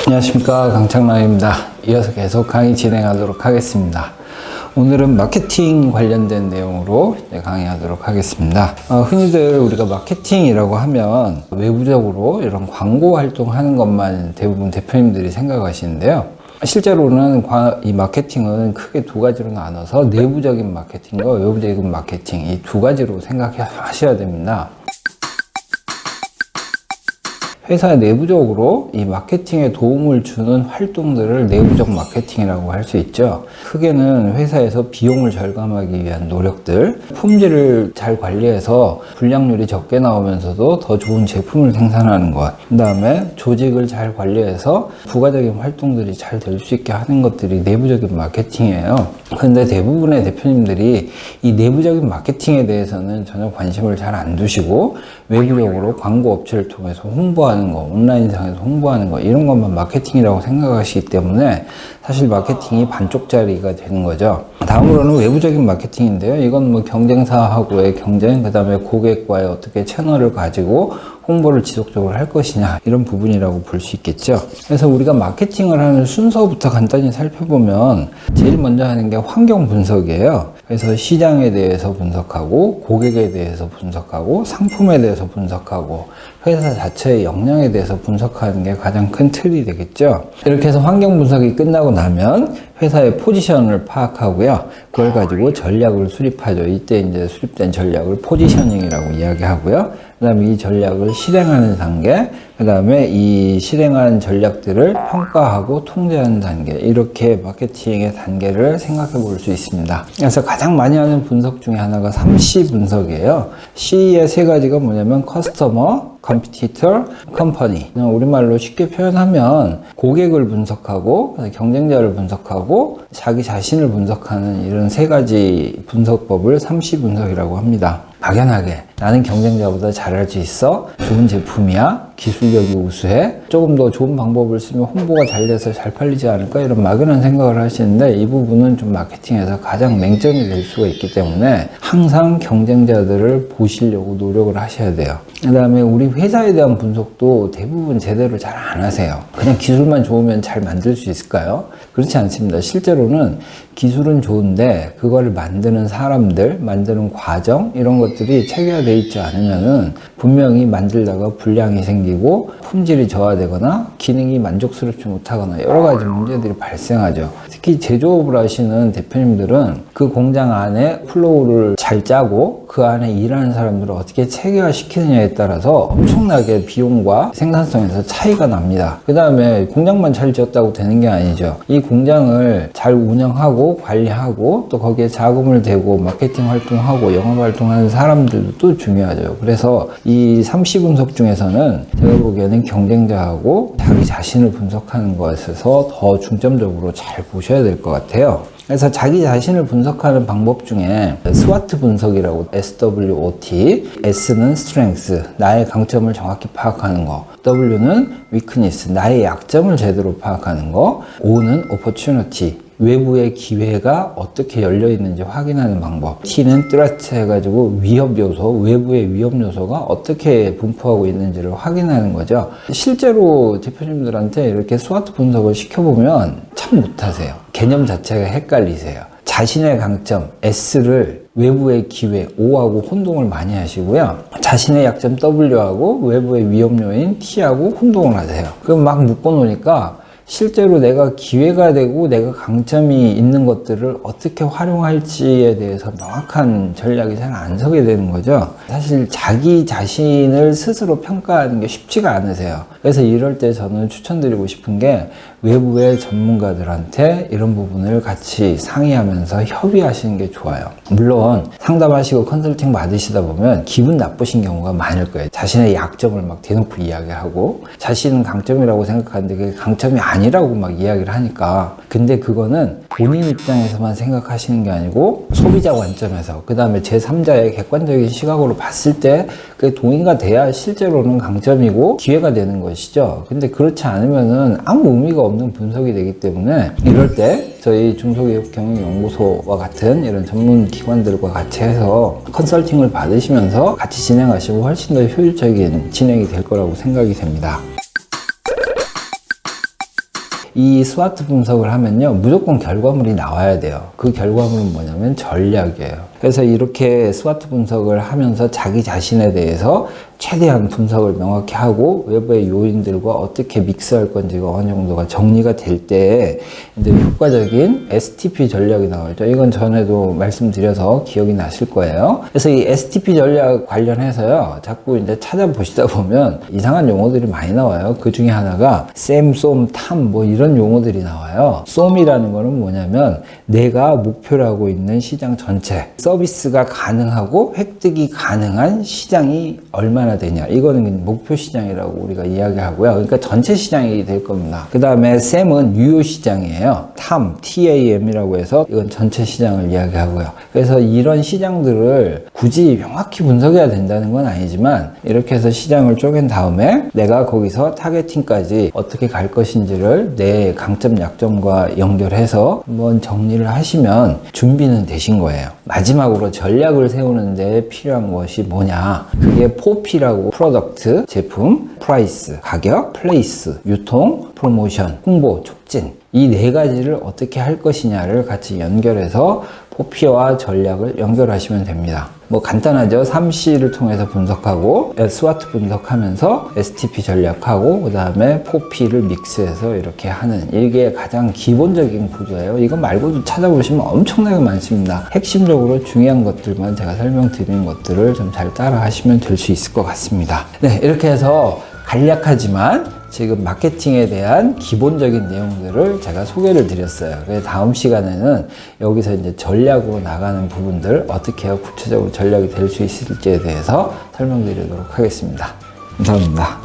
안녕하십니까, 강창남입니다. 이어서 계속 강의 진행하도록 하겠습니다. 오늘은 마케팅 관련된 내용으로 강의하도록 하겠습니다. 흔히들 우리가 마케팅이라고 하면 외부적으로 이런 광고 활동하는 것만 대부분 대표님들이 생각하시는데요. 실제로는 이 마케팅은 크게 두 가지로 나눠서 내부적인 마케팅과 외부적인 마케팅, 이 두 가지로 생각하셔야 됩니다. 회사 내부적으로 이 마케팅에 도움을 주는 활동들을 내부적 마케팅이라고 할 수 있죠. 크게는 회사에서 비용을 절감하기 위한 노력들, 품질을 잘 관리해서 불량률이 적게 나오면서도 더 좋은 제품을 생산하는 것, 그 다음에 조직을 잘 관리해서 부가적인 활동들이 잘 될 수 있게 하는 것들이 내부적인 마케팅이에요. 그런데 대부분의 대표님들이 이 내부적인 마케팅에 대해서는 전혀 관심을 잘 안 두시고 외부적으로 광고 업체를 통해서 홍보하는 거, 온라인상에서 홍보하는 거, 이런 것만 마케팅이라고 생각하시기 때문에 사실 마케팅이 반쪽짜리가 되는 거죠. 다음으로는 외부적인 마케팅인데요. 이건 뭐 경쟁사하고의 경쟁, 그 다음에 고객과의 어떻게 채널을 가지고 홍보를 지속적으로 할 것이냐, 이런 부분이라고 볼 수 있겠죠. 그래서 우리가 마케팅을 하는 순서부터 간단히 살펴보면 제일 먼저 하는 게 환경 분석이에요. 그래서 시장에 대해서 분석하고, 고객에 대해서 분석하고, 상품에 대해서 분석하고, 회사 자체의 역량에 대해서 분석하는 게 가장 큰 틀이 되겠죠. 이렇게 해서 환경 분석이 끝나고 나면 회사의 포지션을 파악하고요. 그걸 가지고 전략을 수립하죠. 이때 이제 수립된 전략을 포지셔닝이라고 이야기하고요. 그 다음에 이 전략을 실행하는 단계, 그 다음에 이 실행한 전략들을 평가하고 통제하는 단계, 이렇게 마케팅의 단계를 생각해 볼 수 있습니다. 그래서 가장 많이 하는 분석 중에 하나가 3C 분석이에요. C의 세 가지가 뭐냐면 커스터머, 컴피티터, 컴퍼니. 우리말로 쉽게 표현하면 고객을 분석하고 경쟁자를 분석하고 자기 자신을 분석하는 이런 세 가지 분석법을 3C 분석이라고 합니다. 막연하게 나는 경쟁자보다 잘할 수 있어, 좋은 제품이야, 기술력이 우수해, 조금 더 좋은 방법을 쓰면 홍보가 잘 돼서 잘 팔리지 않을까, 이런 막연한 생각을 하시는데 이 부분은 좀 마케팅에서 가장 맹점이 될 수가 있기 때문에 항상 경쟁자들을 보시려고 노력을 하셔야 돼요. 그 다음에 우리 회사에 대한 분석도 대부분 제대로 잘 안 하세요. 그냥 기술만 좋으면 잘 만들 수 있을까요? 그렇지 않습니다. 실제로는 기술은 좋은데 그거를 만드는 사람들, 만드는 과정, 이런 것들이 체계화되어 있지 않으면은 분명히 만들다가 불량이 생기고 품질이 저하되거나 기능이 만족스럽지 못하거나 여러 가지 문제들이 발생하죠. 특히 제조업을 하시는 대표님들은 그 공장 안에 플로우를 잘 짜고 그 안에 일하는 사람들을 어떻게 체계화 시키느냐에 따라서 엄청나게 비용과 생산성에서 차이가 납니다. 그 다음에 공장만 잘 지었다고 되는 게 아니죠. 이 공장을 잘 운영하고 관리하고 또 거기에 자금을 대고 마케팅 활동하고 영업 활동하는 사람들도 또 중요하죠. 그래서 이 3C 분석 중에서는 제가 보기에는 경쟁자하고 자기 자신을 분석하는 것에서 더 중점적으로 잘 보셔야 될 것 같아요. 그래서 자기 자신을 분석하는 방법 중에 SWOT 분석이라고, SWOT, S는 Strength, 나의 강점을 정확히 파악하는 거, W는 Weakness, 나의 약점을 제대로 파악하는 거, O는 Opportunity, 외부의 기회가 어떻게 열려 있는지 확인하는 방법, T는 threat 해가지고 위협 요소, 외부의 위협 요소가 어떻게 분포하고 있는지를 확인하는 거죠. 실제로 대표님들한테 이렇게 SWOT 분석을 시켜보면 참 못하세요. 개념 자체가 헷갈리세요. 자신의 강점 S를 외부의 기회 O하고 혼동을 많이 하시고요. 자신의 약점 W하고 외부의 위협 요인 T하고 혼동을 하세요. 그럼 막 묶어놓으니까 실제로 내가 기회가 되고 내가 강점이 있는 것들을 어떻게 활용할지에 대해서 명확한 전략이 잘 안 서게 되는 거죠. 사실 자기 자신을 스스로 평가하는 게 쉽지가 않으세요. 그래서 이럴 때 저는 추천드리고 싶은 게 외부의 전문가들한테 이런 부분을 같이 상의하면서 협의하시는 게 좋아요. 물론 상담하시고 컨설팅 받으시다 보면 기분 나쁘신 경우가 많을 거예요. 자신의 약점을 막 대놓고 이야기하고 자신은 강점이라고 생각하는데 그게 강점이 아니라고 막 이야기를 하니까, 근데 그거는 본인 입장에서만 생각하시는 게 아니고 소비자 관점에서, 그 다음에 제3자의 객관적인 시각으로 봤을 때 그게 동의가 돼야 실제로는 강점이고 기회가 되는 것이죠. 근데 그렇지 않으면은 아무 의미가 없는 분석이 되기 때문에 이럴 때 저희 중소기업 경영연구소와 같은 이런 전문 기관들과 같이 해서 컨설팅을 받으시면서 같이 진행하시고 훨씬 더 효율적인 진행이 될 거라고 생각이 됩니다. 이 스와트 분석을 하면요, 무조건 결과물이 나와야 돼요. 그 결과물은 뭐냐면 전략이에요. 그래서 이렇게 스와트 분석을 하면서 자기 자신에 대해서 최대한 분석을 명확히 하고 외부의 요인들과 어떻게 믹스할 건지가 어느 정도가 정리가 될 때 이제 효과적인 STP 전략이 나오죠. 이건 전에도 말씀드려서 기억이 나실 거예요. 그래서 이 STP 전략 관련해서요, 자꾸 이제 찾아보시다 보면 이상한 용어들이 많이 나와요. 그 중에 하나가 셈, 쏨, 탐 뭐 이런 용어들이 나와요. 쏨이라는 거는 뭐냐면 내가 목표로 하고 있는 시장 전체, 서비스가 가능하고 획득이 가능한 시장이 얼마나 되냐, 이거는 목표 시장이라고 우리가 이야기하고요. 그러니까 전체 시장이 될 겁니다. 그 다음에 셈은 유효 시장이에요. 탐, TAM이라고 해서 이건 전체 시장을 이야기하고요. 그래서 이런 시장들을 굳이 명확히 분석해야 된다는 건 아니지만 이렇게 해서 시장을 쪼갠 다음에 내가 거기서 타겟팅까지 어떻게 갈 것인지를 내 강점 약점과 연결해서 한번 정리를 하시면 준비는 되신 거예요. 마지막으로 전략을 세우는데 필요한 것이 뭐냐, 그게 4P라고 프로덕트, 제품, 프라이스, 가격, 플레이스, 유통, 프로모션, 홍보, 촉진, 이 네 가지를 어떻게 할 것이냐를 같이 연결해서 4P와 전략을 연결하시면 됩니다. 뭐 간단하죠. 3C를 통해서 분석하고 스와트 분석하면서 STP 전략하고 그 다음에 4P를 믹스해서 이렇게 하는, 이게 가장 기본적인 구조예요. 이거 말고도 찾아보시면 엄청나게 많습니다. 핵심적으로 중요한 것들만 제가 설명드리는 것들을 좀 잘 따라 하시면 될 수 있을 것 같습니다. 네, 이렇게 해서 간략하지만 지금 마케팅에 대한 기본적인 내용들을 제가 소개를 드렸어요. 그래서 다음 시간에는 여기서 이제 전략으로 나가는 부분들, 어떻게 해야 구체적으로 전략이 될 수 있을지에 대해서 설명드리도록 하겠습니다. 감사합니다.